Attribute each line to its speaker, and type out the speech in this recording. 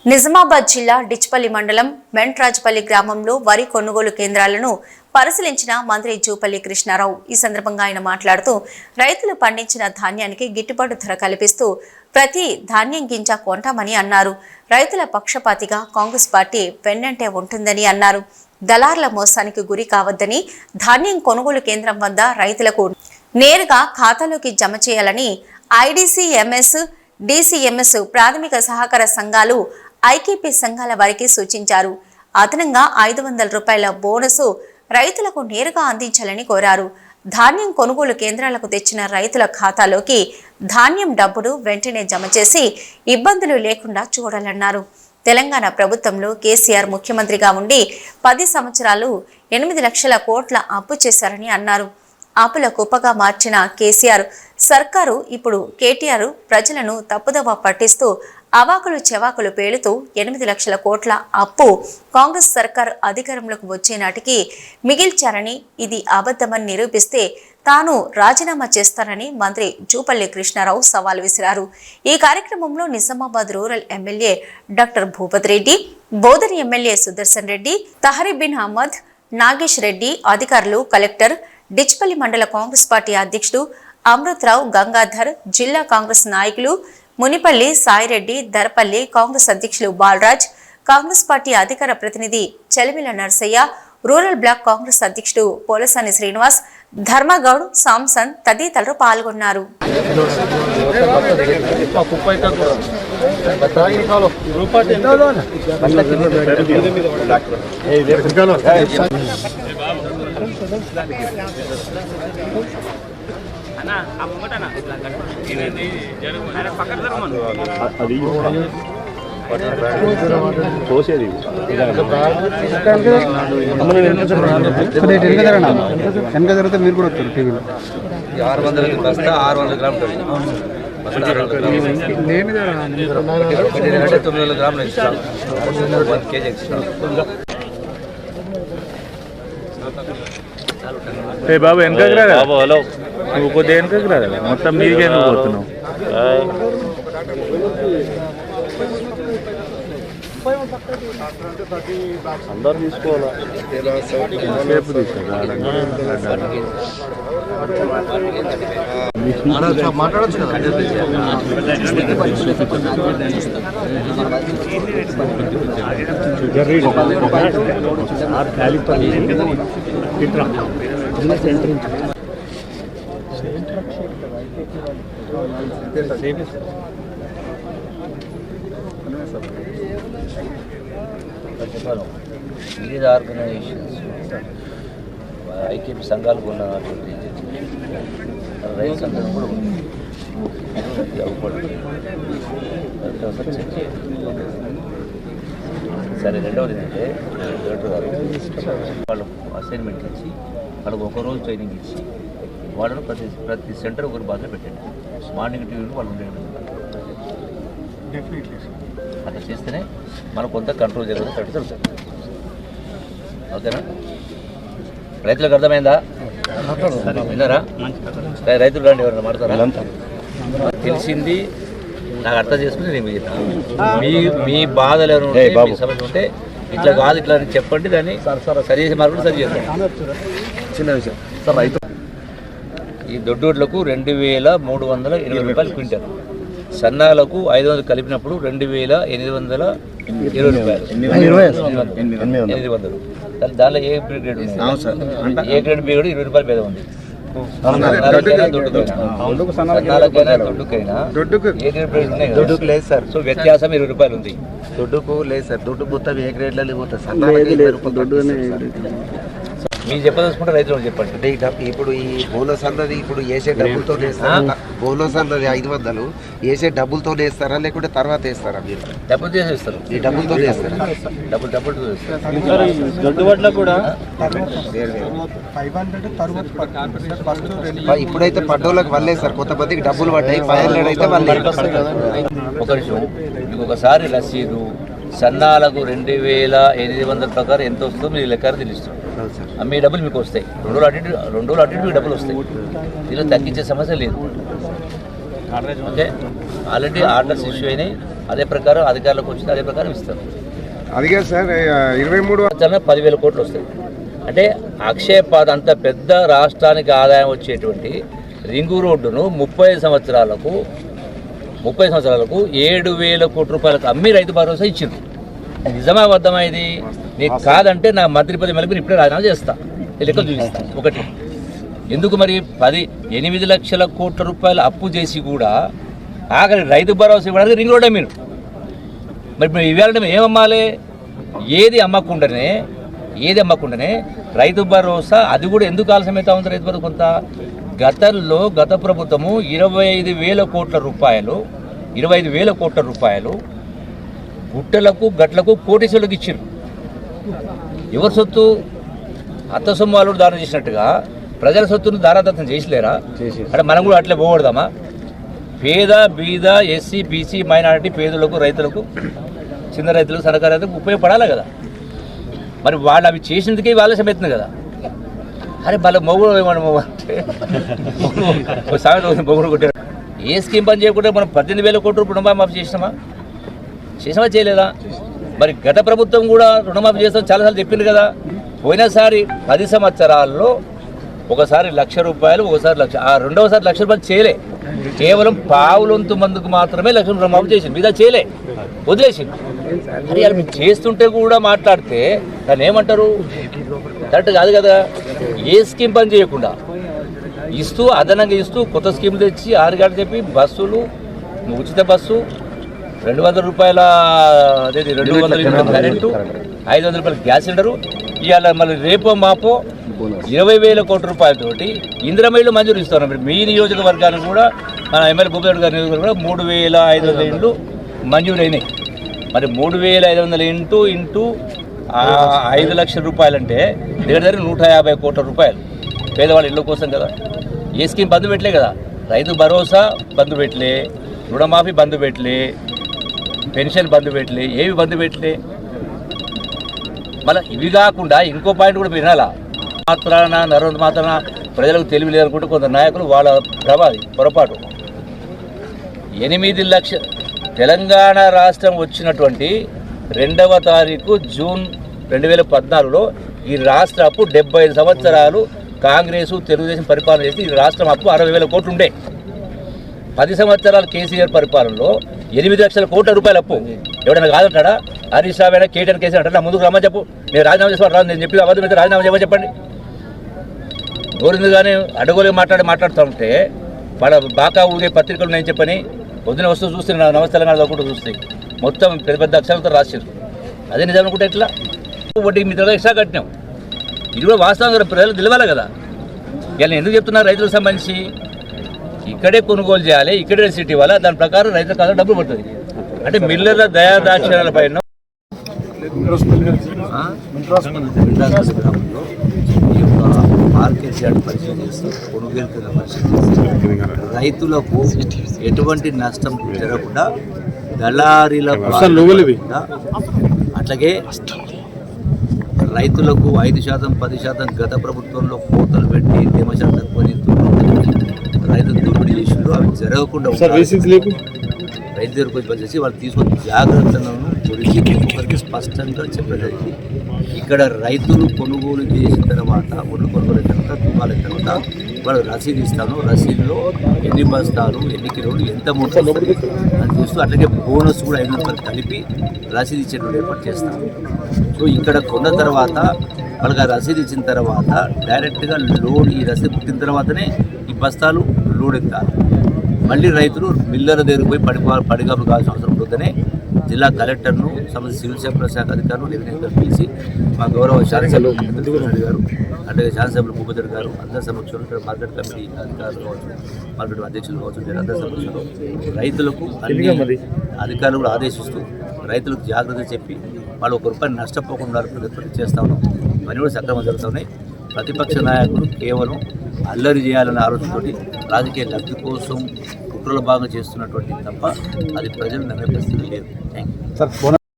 Speaker 1: నిజామాబాద్ జిల్లా డిచ్పల్లి మండలం మెంట్రాజ్పల్లి గ్రామంలో వరి కొనుగోలు కేంద్రాలను పరిశీలించిన మంత్రి జూపల్లి కృష్ణారావు. ఈ సందర్భంగా ఆయన మాట్లాడుతూ రైతులు పండించిన ధాన్యానికి గిట్టుబాటు ధర కల్పిస్తూ ప్రతి ధాన్యం గింజ కొంటామని అన్నారు. రైతుల పక్షపాతిగా కాంగ్రెస్ పార్టీ వెన్నంటే ఉంటుందని అన్నారు. దళార్ల మోసానికి గురి కావద్దని, ధాన్యం కొనుగోలు కేంద్రం వద్ద రైతులకు నేరుగా ఖాతాలోకి జమ చేయాలని ఐడీసీఎంఎస్, డీసీఎంఎస్ ప్రాథమిక సహకార సంఘాలు, ఐకేపీ సంఘాల వారికి సూచించారు. అదనంగా 500 రూపాయల బోనసు రైతులకు నేరుగా అందించాలని కోరారు. ధాన్యం కొనుగోలు కేంద్రాలకు తెచ్చిన రైతుల ఖాతాలోకి ధాన్యం డబ్బును వెంటనే జమ చేసి ఇబ్బందులు లేకుండా చూడాలన్నారు. తెలంగాణ ప్రభుత్వంలో కేసీఆర్ ముఖ్యమంత్రిగా ఉండి 10 సంవత్సరాలు 8 లక్షల కోట్ల అప్పు చేశారని అన్నారు. అప్పుల కుప్పగా మార్చిన కేసీఆర్ సర్కారు ఇప్పుడు కేటీఆర్ ప్రజలను తప్పుదవ పట్టిస్తూ అవాకులు చెవాకులు పేలుతూ 8 లక్షల కోట్ల అప్పు కాంగ్రెస్ సర్కారు అధికారంలోకి వచ్చే నాటికి మిగిల్చారని, ఇది అబద్ధమని నిరూపిస్తే తాను రాజీనామా చేస్తానని మంత్రి జూపల్లి కృష్ణారావు సవాల్ విసిరారు. ఈ కార్యక్రమంలో Nizamabad rural MLA doctor Bhupath Reddy, Bodhan MLA Sudarshan Reddy, తహరీబిన్ Ahmed, Nagesh Reddy, అధికారులు, కలెక్టర్, డిచ్పల్లి మండల కాంగ్రెస్ పార్టీ అధ్యక్షుడు అమృతరావు, గంగాధర్, జిల్లా కాంగ్రెస్ నాయకులు మునిపల్లి సాయిరెడ్డి, దర్పల్లి కాంగ్రెస్ అధ్యక్షులు బాలరాజ్, కాంగ్రెస్ పార్టీ అధికార ప్రతినిధి చెలిమిల నర్సయ్య, రూరల్ బ్లాక్ కాంగ్రెస్ అధ్యక్షుడు పోలసాని శ్రీనివాస్, ధర్మగౌడ్, సాంసన్ తదితరులు పాల్గొన్నారు.
Speaker 2: తోసేది వెనక జరిగితే మీరు కూడా వస్తారు టీవీలో.
Speaker 3: 600 బస్తా 600 గ్రాములు 900 గ్రాములు ఇస్తాం. 1 కేజీ ఇస్తాం.
Speaker 4: బాబు వెనకకి రా బాబు. హలో, నువ్వు కొద్దిగా వెనకకి రా కదా, మొత్తం మీదికి ఎందుకు పోతున్నావు? అందరు తీసుకోవాలా? సేపు తీసుకోవాలి.
Speaker 3: వివిధ ఆర్గనైజేషన్స్, ఐకేపీ సంఘాలకు ఉన్నటువంటి రైతు అందరూ కూడా సరే. రెండవది ఏంటంటే డైరెక్టర్ గారు వాళ్ళు అసైన్మెంట్ ఇచ్చి వాళ్ళకు ఒకరోజు ట్రైనింగ్ ఇచ్చి వాళ్ళను ప్రతి సెంటర్ ఒకరి బాధలో పెట్టండి. మార్నింగ్ టీవీలో వాళ్ళు ఉండేది అట్లా చేస్తేనే మనం కొంత కంట్రోల్ జరుగుతుంది, కరెక్ట్ జరుగుతుంది. ఓకేనా? రైతులకు అర్థమైందా? విన్నారా? రైతులు రండి, ఎవరైనా మాట్లాడతారా? తెలిసింది నాకు అర్థం చేసుకుని నేను మీ బాధలు ఎవరు మీ సమస్య ఉంటే ఇట్లా కాదు ఇట్లా అని చెప్పండి, దాన్ని సరి చేసే మార్పులు సరి చేస్తాం. చిన్న విషయం సార్, రైతు ఈ దొడ్డోడ్లకు 2320 రూపాయలు క్వింటల్, సన్నాలకు 500 కలిపినప్పుడు 2820 రూపాయలు, 800. దానిలో ఏ గ్రేడ్ ఉంది? ఏ గ్రేడ్ బి కూడా 20 రూపాయలు భేదం ఉంది. దొడ్డుకు లేదు సార్. సో వ్యత్యాసం 20 రూపాయలు ఉంది. దొడ్డుకు లేదు సార్. దొడ్డు మొత్తం ఏ గ్రేడ్లలో పోతుంది. మీరు చెప్పదలుచుకుంటే రైతులు చెప్పండి.
Speaker 5: ఇప్పుడు ఈ బోనస్ అన్నది ఇప్పుడు వేసే డబ్బులతో వేస్తారా? బోనస్ అన్నది 500 వేసే డబ్బులతో వేస్తారా లేకుంటే తర్వాత వేస్తారా? మీరు
Speaker 3: డబ్బులు చేసేస్తారు.
Speaker 5: ఈ డబ్బులతో వేస్తారా?
Speaker 3: డబ్బులు
Speaker 5: ఇప్పుడైతే పడ్డోళ్ళకి వల్లే సార్, కొంతమందికి డబ్బులు పడ్డాయి. 500 అయితే వాళ్ళే.
Speaker 3: ఒక విషయం, మీకు ఒకసారి రసీదు సన్నాలకు 2800 ప్రకారం ఎంత వస్తుందో మీరు లెక్క తెలుస్తుంది. మీ డబ్బులు మీకు వస్తాయి. 2 రోజులు అటు మీకు డబ్బులు వస్తాయి. దీనిలో తగ్గించే సమస్య లేదు. ఓకే, ఆల్రెడీ ఆర్డర్స్ ఇష్యూ అయినాయి. అదే ప్రకారం అధికారులకు వచ్చింది, అదే ప్రకారం ఇస్తారు.
Speaker 2: అదిగా సార్ 23
Speaker 3: 10,000 కోట్లు వస్తాయి. అంటే అక్షయ పాద అంత పెద్ద రాష్ట్రానికి ఆదాయం వచ్చేటువంటి రింగు రోడ్డును 30 సంవత్సరాలకు 7,000 కోట్ల రూపాయలకు అమ్మి రైతు భరోసా ఇచ్చింది. నిజమా అబద్ధమా ఇది? నీకు కాదంటే నా మంత్రి పదవి మళ్ళీ ఇప్పుడే రాజీనామా చేస్తా, లెక్కలు చూపిస్తా. ఒకటి, ఎందుకు మరి 8 లక్షల కోట్ల రూపాయలు అప్పు చేసి కూడా ఆఖరి రైతు భరోసా ఇవ్వడానికి రింగ్ రోడ్డే మీరు. మరి ఇవాళ ఏమమ్మాలి? ఏది అమ్మకుండానే రైతు భరోసా అది కూడా ఎందుకు ఆలస్యమవుతా ఉంది? రైతు భరోసా కొంత గత ప్రభుత్వము 25,000 కోట్ల రూపాయలు గుట్టలకు గట్లకు కోటీశ్వరులకు ఇచ్చారు. ఎవరి సొత్తు? అత్త సొమ్ము వాళ్ళు దానం చేసినట్టుగా ప్రజల సొత్తును దారాదత్తం చేసలేరా? అంటే మనం కూడా అట్లే పోకూడదామా? పేద బీద ఎస్సీ బీసీ మైనారిటీ పేదలకు రైతులకు చిన్న రైతులకు సన్నకారు రైతులకు ఉపయోగపడాలి కదా. మరి వాళ్ళు అవి చేసినందుకే ఆలస్యం అవుతుంది కదా. అరే మళ్ళీ మొగుడు అంటే మొగుడు కొట్టారు. ఏ స్కీమ్ పని చేయకుండా మనం 18,000 కోట్ల రుణమాఫీ చేసినామా చేయలేదా? మరి గత ప్రభుత్వం కూడా రుణమాఫీ చేస్తాం చాలాసార్లు చెప్పింది కదా. పోయినసారి 10 సంవత్సరాల్లో ఒకసారి ₹1,00,000, ఒకసారి 1,00,000, ఆ రెండవసారి ₹1,00,000 చేయలే. కేవలం పావులొంతు మందుకు మాత్రమే ₹1,00,000 రుణమాఫీ చేసింది, మీద చేయలే, వదిలేసింది. అది అలా మీరు చేస్తుంటే కూడా మాట్లాడితే దాన్ని ఏమంటారు? కరెక్ట్ కాదు కదా. ఏ స్కీమ్ పని చేయకుండా ఇస్తూ అదనంగా ఇస్తూ కొత్త స్కీములు తెచ్చి ఆరుగాడు చెప్పి బస్సులు, ఉచిత బస్సు, ₹200 అదేది 200 కరెంటు, ₹500 గ్యాస్ సిలిండరు, ఇవాళ మళ్ళీ రేపో మాపో 20,000 కోట్ల రూపాయలతోటి ఇందిరమ్మ ఇళ్ళు మంజూరు ఇస్తున్నారు. మరి మీ నియోజకవర్గానికి కూడా మన ఎమ్మెల్యే భూపేశ్వర్ గారి నియోజకవర్గం కూడా 3,500 ఇండ్లు మంజూరు అయినాయి. మరి 3,500 ఇంటూ 5 లక్షల రూపాయలు అంటే దగ్గర 150 కోట్ల రూపాయలు పేదవాళ్ళ ఇళ్ళ కోసం కదా. ఏ స్కీమ్ బంద్ పెట్టలే కదా. రైతు భరోసా బంద్ పెట్టలే, రుణమాఫీ బంద్ పెట్టలే, పెన్షన్ బంద్ పెట్టలే, ఏవి బంద్ పెట్టలే. మళ్ళీ ఇవి కాకుండా ఇంకో పాయింట్ కూడా వినాలా. మాత్రాన ప్రజలకు తెలివి లేదనుకుంటే కొందరు నాయకులు వాళ్ళ పొరపాటు. 8 లక్షల తెలంగాణ రాష్ట్రం వచ్చినటువంటి 2వ తారీఖు జూన్ 2014లో ఈ రాష్ట్ర అప్పు 75 సంవత్సరాలు కాంగ్రెసు తెలుగుదేశం పరిపాలన చేసి ఈ రాష్ట్రం అప్పు 60,000 కోట్లు ఉండే. 10 సంవత్సరాలు కేసీఆర్ పరిపాలనలో 8 లక్షల కోట్ల రూపాయల అప్పు. ఎవడైనా కాదంటాడా? హరీష్ రావు అయినా కేటీఆర్ కేసీఆర్ అంటారా? ముందుకు రమ్మని చెప్పు, నేను రాజీనామా చేసుకోవాలి రాదు, నేను చెప్పి అబద్ధం అయితే రాజీనామా చేయమని చెప్పండి. గోరిందుగానే అడగోలే మాట్లాడుతూ ఉంటే వాళ్ళ బాకా ఊదే పత్రికలు నేను చెప్పని పొద్దున వస్తూ చూస్తే నమస్తే తెలంగాణ చదువుకుంటూ చూస్తే మొత్తం పెద్ద పెద్ద అక్షరాలతో రాశారు. అదే నిజం అనుకుంటే ఎట్లా? వడ్డీ మీ దగ్గర ఎక్స్ట్రా కట్టినాం. ఇది కూడా వాస్తవంగా ప్రజలు తెలియాలి కదా. ఇలా ఎందుకు చెప్తున్నారు? రైతులకు సంబంధించి ఇక్కడే కొనుగోలు చేయాలి, ఇక్కడే రిసిట్ ఇవ్వాలి, దాని ప్రకారం రైతుల కాలం డబ్బులు పడుతుంది. అంటే మిల్లర్ల దయాదాక్షిణ్యాల పైన మార్కెట్ యార్డ్ పరిశీలన చేస్తూ కొనుగోలు పరిశీలన రైతులకు ఎటువంటి నష్టం జరగకుండా దళారీల అట్లాగే రైతులకు 5%, 10% గత ప్రభుత్వంలో కోతలు పెట్టి తేమశాతం కొని రైతులు దోపిడీ చేసిండ్రు. అవి జరగకుండా రైతు దగ్గరకు వచ్చి పనిచేసి వాళ్ళు తీసుకొని జాగ్రత్తలను గురించి ఒకరికి స్పష్టంగా చెప్పగలిగింది. ఇక్కడ రైతులు కొనుగోలు చేసిన తర్వాత ఒడ్లు కొనుగోలు అయిన తర్వాత తుకాలు అయిన తర్వాత వాళ్ళు రసీదు ఇస్తాను, రసీదులో ఎన్ని బస్తాలు, ఎన్ని కిలోలు, ఎంత మోటార్ అని చూస్తూ అట్లాగే బోనస్ కూడా 500 రూపాయలు కలిపి రసీదు ఇచ్చేటువంటి ఏర్పాటు చేస్తాను. సో ఇక్కడ కొన్న తర్వాత వాళ్ళకి ఆ రసీదు ఇచ్చిన తర్వాత డైరెక్ట్గా లోడ్, ఈ రసీదు పుట్టిన తర్వాతనే ఈ బస్తాలు లోడ్ ఎత్తాలి. మళ్ళీ రైతులు మిల్లర్ల దగ్గరికి పోయి పడిగాపులు కావాల్సిన అవసరం ఉంటుందనే జిల్లా కలెక్టర్ను, సంబంధించిన సివిల్ సప్లై శాఖ అధికారులు రెవెన్యూ పిలిచి మా గౌరవ శాసనసభ్యులు రెడ్డి గారు, అంటే శాసనసభ్యులు భూపతి గారు అందరి సమక్షంలో ఇక్కడ మార్కెట్ కమిటీ అధికారులు కావచ్చు, మార్కెట్ అధ్యక్షులు కావచ్చు, అందరి సమక్షంలో రైతులకు అన్ని అధికారులు కూడా ఆదేశిస్తూ రైతులకు జాగ్రత్త చెప్పి వాళ్ళు ₹1 నష్టపోకుండా ప్రయత్నం చేస్తా ఉన్నాం. ఇవన్నీ కూడా సక్రమంగా జరుగుతున్నాయి. ప్రతిపక్ష నాయకులు కేవలం అల్లరి చేయాలనే ఆలోచనతోటి రాజకీయ లబ్ధి కోసం కుట్రల భాగంగా చేస్తున్నటువంటి తప్ప అది ప్రజలు నమ్మే పరిస్థితి లేదు. Thank you.